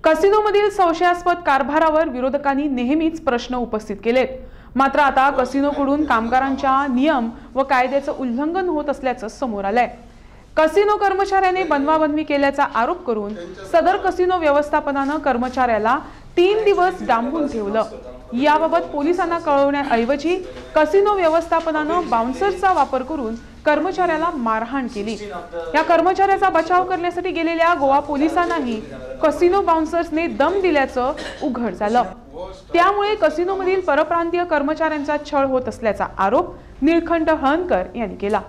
कसिनोमधील संशयास्पद कारभारावर विरोधकांनी नेहमीच प्रश्न उपस्थित केलेत। मात्र आता कसिनोकडून कामगारांच्या नियम व कायद्याचं उल्लंघन होत असल्याचं समोर आलंय। कसिनो कर्मचाऱ्याने बनवाबनवी केल्याचा आरोप करून सदर कसिनो व्यवस्थापनानं कर्मचाऱ्याला 3 दिवस डांबून ठेवलं। याबाबत पोलिसांना कळवण्याऐवजी कसिनो व्यवस्थापनानं बाउन्सर्सचा वापर करून कर्मचाऱ्याला मारहाण केली। या कर्मचाऱ्याचा बचाव करण्यासाठी गेलेल्या गोवा पोलिसांनाही कसिनो बाउन्सर्सने दम दिल्याचं उघड झालं। त्यामुळे कसिनोमधील परप्रांतीय कर्मचाऱ्यांचा छळ होत असल्याचा आरोप निळकंठ हळणकर यांनी केला।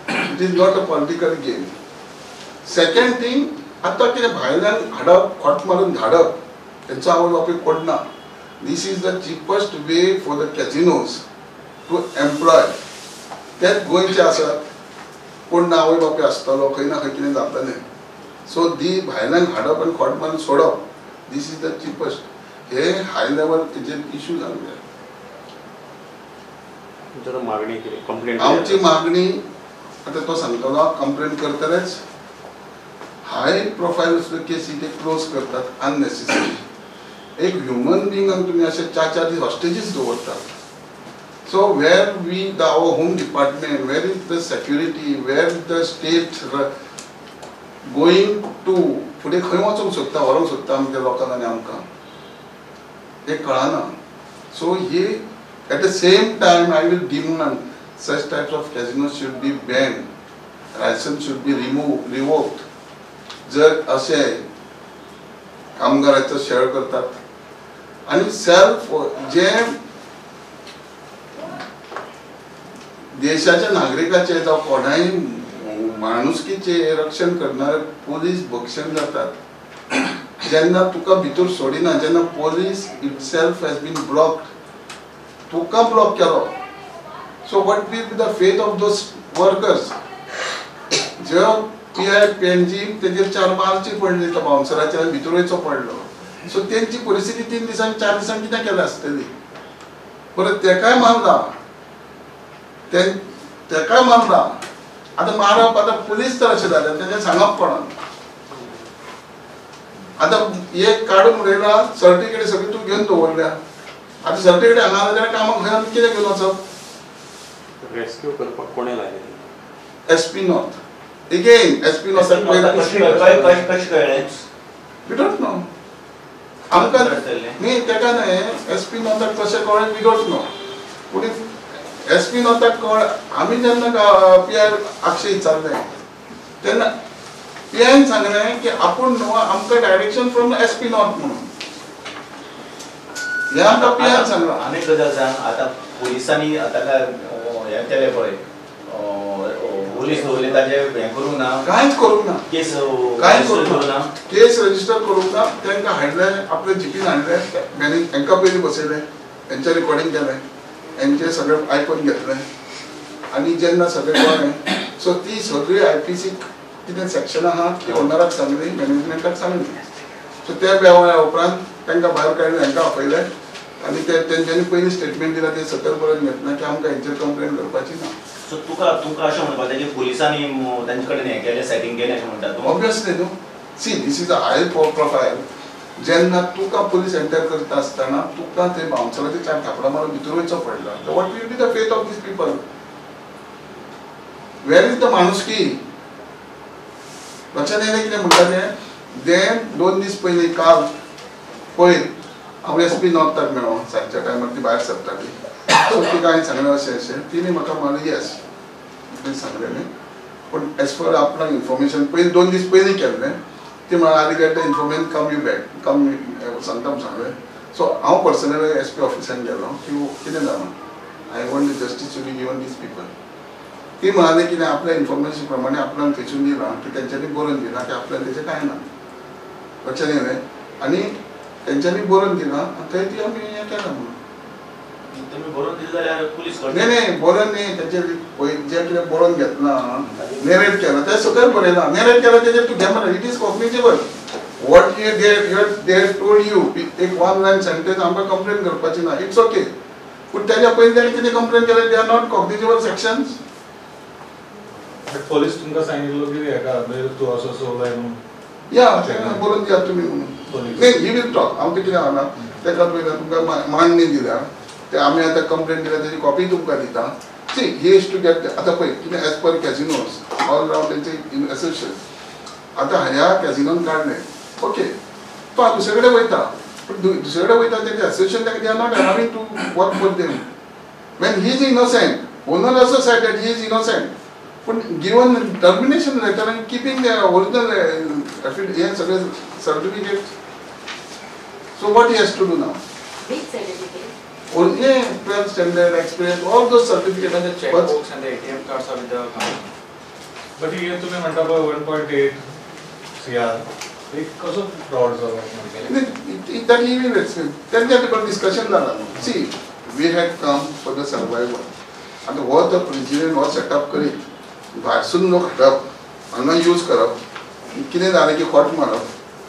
It is not a political game. Second thing, आता कितें भायल्यान हाडप खोट मारून धाडप तेंचो आवय बापूय कोण ना। This is the cheapest way for the casinos to employ. तेच गोंयचे आसात कोण ना आवय बापूय आसतलो खंय ना खंय कितें जातलें। सो दी भायल्यान हाडप आनी खोट मारून सोडप, दिस इज द चीपेस्ट। हे हाय लेवल तेजेर इश्यू जाल्ले। तुमची मागणी कितें कंप्लेंट? आमची मागणी आता तो सांगतलो कंप्लेंट करतलेच। हाय प्रोफाइल केसी ते क्लोज करतात अननेसेसरी। एक ह्यूमन बिंगांक तुम्ही असे 4 दीस हॉस्टेजीस दवरतात। So where we the our home department, where is the security, where the state going to फुडें खंय वचूंक सोदता, व्हरोंक सोदता आमच्या लोकांक आनी आमकां हे कळना। सो हे at the same time I will demand such types of casinos should be banned, license should be revoked. जर असे कामगारांचा छळ करतात आणि सेल्फ जे देशाच्या नागरिकाचे जावं कोणाय माणुसकीचे रक्षण करणारे पोलीस भक्षण जातात। जेन्ना तुका भितर सोडिना, जेन्ना police itself has been blocked, तुका ब्लॉक केलो, so what will be the fate of those workers? जो पीआय पीएनजी तेजेर 4 मारची पडली त्या बाउन्सराच्या भितर वयचो पडलो। सो तेंची परिस्थिती 3 दिसांनी 4 दिसांनी कितें केली आसतली? परत तेकाय मारला, तेकाय मारला। आता मारप आता पुलीस तर अशें जालें तेजें सांगप कोणाक? आता एक काडून उडयला, सर्टिफिकेट सगळी तूं घेवन दवरल्या। आता सर्टिफिकेट हांगा जाल्यार कामाक खंय आमी कितें घेवन वचप? रेस्क्यू करपाक कोणे लायले? SP north. Again SP north कशी कळ्ळें? We don't know. आमकां न्ही तेका न्ही एसपी नॉर्थाक कशें कळ्ळें वी डोंट नो। पूण एसपी नॉर्थाक कळ्ळें आमी जेन्ना पीआय आक्षे विचारलें तेन्ना पीआयन सांगलें की आपूण न्हू आमकां डायरेक्शन फ्रॉम एसपी नॉर्थ म्हणून हे आमकां पीआयन सांगलां। आनी गजाल सांग, आता पोलिसांनी आता काय हे केलें पळय, पोलीस दवरले ताजे हें करूंक ना, कांयच करूंक ना, केस कांयच करूंक ना, केस रजिस्टर करूंक ना। तांकां हाडलें, आपले जीपीन हाडलें, हांकां पयलीं बसयलें, हेंचें रिकॉर्डिंग केलें, हेंचें सगळें आयकून घेतलें आनी जेन्ना सगळें कळ्ळें सो ती सगळी आयपीसी कितें सेक्शन आहा ती ओनराक सांगली, मॅनेजमेंटाक सांगली। सो त्या बेवळ्या उपरांत तांकां भायर काडलें, हांकां आपयलें आनी तेंच्यांनी पयलीं स्टेटमेंट दिला ते सकयल बरोवन घेतलें की आमकां हेंचेर कंप्लेन करपाची ना। सो तुका अशें म्हणपाचें की पोलिसांनी तांचे कडेन हें केलें, सेटिंग केलें अशें म्हणटा तूं? ऑब्वियसली न्हू। See this is a high profile. जेन्ना तुका पुलीस एंटर करता आसतना तुका ते बाउन्सराचे 4 थापडां मारून भितर वयचो पडला, तर what will be the fate of these people? Where is the माणुसकी? लक्षात येयलें कितें म्हणटा तें? देन 2 दीस पयलीं काल पयर हांव एसपी नॉर्थाक मेळ्ळो सांजच्या टायमार, ती भायर सरताली। सो तिका हांवें सांगलें अशें तिणें म्हाका म्हणलें येस कितें सांगलेलें, पूण एज पर आपणाक इन्फॉर्मेशन पयलीं 2 दीस पयलीं केल्लें। ती म्हळ्यार I get the information come you back, कम सांगता म्हूण सांगलें। सो हांव पर्सनली एसपी ऑफिसान गेलो की कितें जालां, I want the justice to be given these people. ती म्हणाली की आपल्या इन्फॉर्मेशन प्रमाणे आपल्याक थंयसून दिलां की तेंच्यांनी बरोवन दिलां की आपल्याक तेजें कांय ना। लक्षात येयलें? आनी तेंच्यांनी बरोवन दिलां थंय ती आमी हें केलां म्हणून। तुमी बरोवन दिलें जाल्यार पुलीस नाही बरोवन न्ही, तेचेर जें कितें बरोवन घेतलां, नेरेट केलां तें सकयल बरयलां, नेरेट केलां तेजेर तूं घेवं, it is cognizable. What you they told you एक 1 लायन सेंटेन्स आमकां कंप्लेन करपाची ना, इट्स ओके। पूण तेज्या पयलीं ताणें कितें कंप्लेन केलें, दे are not cognizable sections. Police तुमकां सांगिल्लो की हेका तूं असो उलय म्हणून? या बरोवन दियात तुमी म्हणून। नाही ही विल टॉक हांव ते कितें म्हणना तेका पयलीं तुमकां मान्य दिल्या ते आमी आतां कंप्लेन दिल्या तेजी कॉपी तुमकां दिता see he is to get आतां पळय कितें as per casinos all around तेंचे एसोसिएशन आतां ह्या कॅजिनोन काडलें ओके तो हांव दुसरे कडेन वयता पूण दुसरे कडेन वयता तेंचे एसोसिएशन ताका they are not allowing to work for them when he is innocent owner also said that he is innocent but given termination letter and keeping the original certificate so what he has to do now Which certificate? only 12th standard experience all those certificates And the checkbooks and the ATM cards are with the company. But he तुम्ही म्हणता 1.8 CR एक कसं fraud झालं that he will explain त्यांच्या table discussion झाला see we had come for the survival and what the president was set up करीत भायरसून लोक हाडप हांगा यूज करप कितें जालें की खोट मारप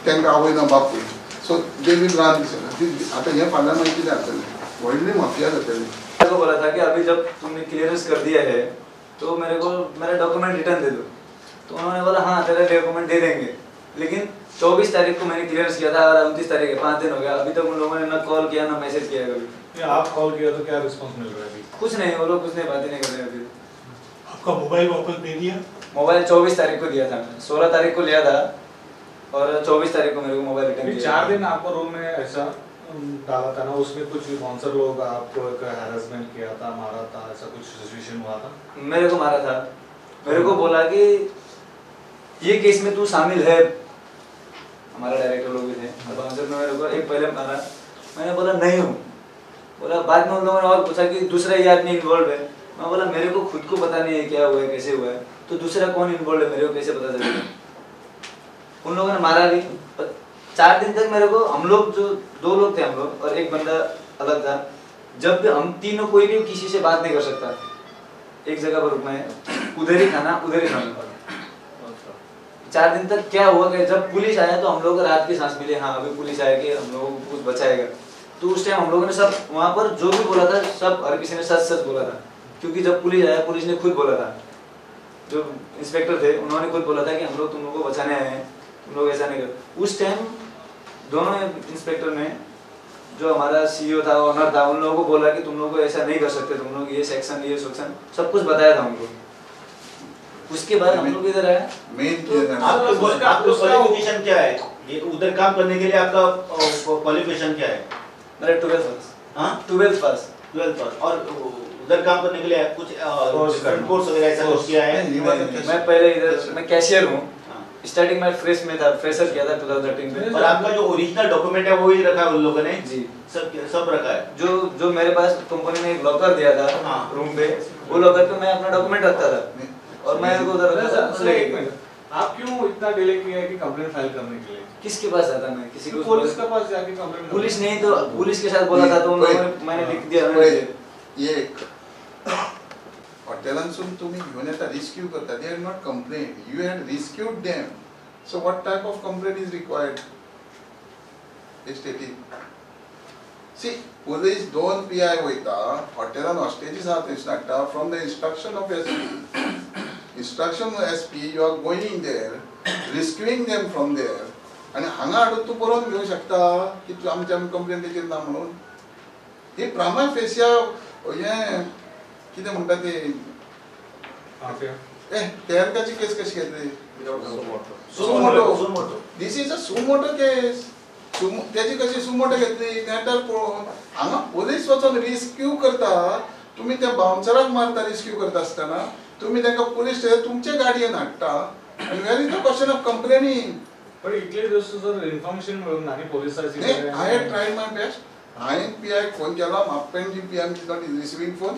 तांकां आवय ना बापूय सो दे वील रन दिस आतां हें फाल्यां मागीर कितें जातलें व्हडली माफिया जातली को बोला था कि अभी जब तुमने क्लियरेंस कर दिया है तो मेरे को मेरा डॉक्यूमेंट रिटर्न दे दो तो उन्होंने बोला हाँ तेरा डॉक्यूमेंट दे देंगे लेकिन 24 तारीख को मैंने क्लियरेंस किया था और 29 तारीख है 5 दिन हो गया अभी तक उन लोगों ने ना कॉल किया ना मैसेज किया कभी आप कॉल किया तो क्या रिस्पांस मिल रहा है अभी कुछ नहीं वो लोग कुछ नहीं बातें नहीं कर रहे अभी आपका मोबाइल वापस दे दिया मोबाइल 24 तारीख को दिया था मैंने 16 तारीख को लिया था और 24 तारीख को मेरे को मोबाइल रिटर्न अभी किया 4 दिन आपको रूम में ऐसा डाला था ना उसमें कुछ स्पॉन्सर लोग आपको हैरेसमेंट किया था मारा था ऐसा कुछ सिचुएशन हुआ था मेरे को मारा था मेरे को बोला कि ये केस में तू शामिल है हमारा डायरेक्टर लोग भी थे स्पॉन्सर ने मेरे को एक पहले मारा मैंने बोला नहीं हूँ बोला बाद में उन लोगों ने और पूछा कि दूसरा ये आदमी इन्वॉल्व है मैं बोला मेरे को खुद को पता नहीं है क्या हुआ है कैसे हुआ है तो दूसरा कौन इन्वॉल्व है मेरे को कैसे पता चलेगा उन लोगों ने मारा भी 4 दिन तक मेरे को हम लोग जो 2 लोग थे हम लोग और एक बंदा अलग था जब भी हम तीनों कोई भी किसी से बात नहीं कर सकता एक जगह पर रुकना है उधर ही खाना उधर ही खाना 4 दिन तक क्या हुआ कि जब पुलिस आया तो हम लोग को रात की सांस मिली हाँ अभी पुलिस आएगी हम लोगों को कुछ बचाएगा तो उस टाइम हम लोगों ने सब वहाँ पर जो भी बोला था सब हर किसी ने सच सच बोला था क्योंकि जब पुलिस आया पुलिस ने खुद बोला था जो इंस्पेक्टर थे उन्होंने खुद बोला था कि हम लोग तुम लोगों को बचाने आए हैं तुम लोग ऐसा नहीं कर उस टाइम दोनों इंस्पेक्टर ने जो हमारा सीईओ था ऑनर था उन लोगों को बोला कि तुम लोग को ऐसा नहीं कर सकते तुम लोग ये सेक्शन सब कुछ बताया था उनको उसके बाद हम लोग इधर आए मेन आपका क्वालिफिकेशन क्या है ये उधर काम करने के लिए आपका क्वालिफिकेशन क्या है मेरा 12th पास हाँ 12th पास 12th पास और उधर काम करने के लिए कुछ कोर्स वगैरह ऐसा कुछ किया है मैं पहले इधर मैं कैशियर हूँ स्टार्टिंग में फ्रेश में था फ्रेशर किया था 2013 में और आपका जो ओरिजिनल डॉक्यूमेंट है वो ही रखा है उन लोगों ने जी सब रखा है जो मेरे पास कंपनी ने एक लॉकर दिया था हाँ। रूम पे वो लॉकर पे मैं अपना डॉक्यूमेंट रखता था और मैं उनको उधर रखता था आप क्यों इतना डिले किया है कि कंप्लेंट फाइल करने के लिए किसके पास जाता मैं किसी को पुलिस के पास जाके कंप्लेंट पुलिस नहीं तो पुलिस के साथ बोला था तो उन लोगों ने मैंने लिख दिया ये हॉटेलांसून तुम्ही घेऊन येता रिस्क्यू करता they are not complain you had rescued them so what type of complain is required stating सी पुलिस 2 PI वयता हॉटेलान हॉस्टेजीस आहा थंयसून हाडटा from the instruction of SP you are going there rescuing them from there आणि हांगा हाडून तूं बरोवन घेवंक शकता की तूं आमच्या कंप्लेन तेचेर ना म्हणून ही प्रामा फेसिया हें कितें म्हणटा ते तेरकाची केस कशी घेतली suo motu this is a suo motu case त्याची कशी सुमोटो घेतली नेटार पळोवन हांगा पोलीस वचून रिस्क्यू करता तुम्ही त्या बाउन्सराक मारता रिस्क्यू करता आसतना तुम्ही तांकां पुलीस स्टेशन तुमचे गाडयेन हाडटा आनी where is the question of complaining पण इतले दिवस जर इन्फॉर्मेशन मिळून आणि पोलिसांची I had tried my best हांवें PI फोन केला म्हापणजी PM is not receiving phone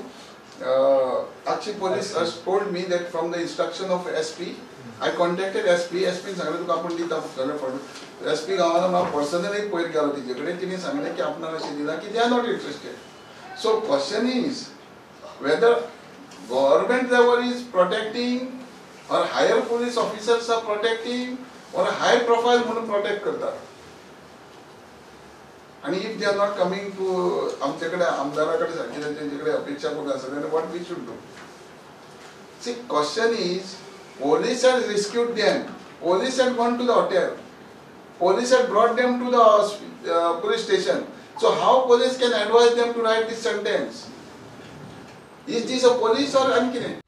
Akshi police has told me that from the instruction of SP I contacted SP सांगले तुका आपण दिता सगळे फोटो SP गावाला म्हाका पर्सनली पयर गेलो तिचे कडेन तिने सांगले की आपणाक अशें दिला की दे are not interested so question is whether government level is protecting or higher police officers are protecting or a high profile म्हणून protect करतात आणि if they are not coming to आमच्याकडे आमदाराकडे सारखी त्यांच्याकडे अपेक्षा करून असतात then what we should do see question is police had rescued them police had gone to the hotel Police had brought them to the police station. So how police can advise them to write this sentence? Is this a police or unkind?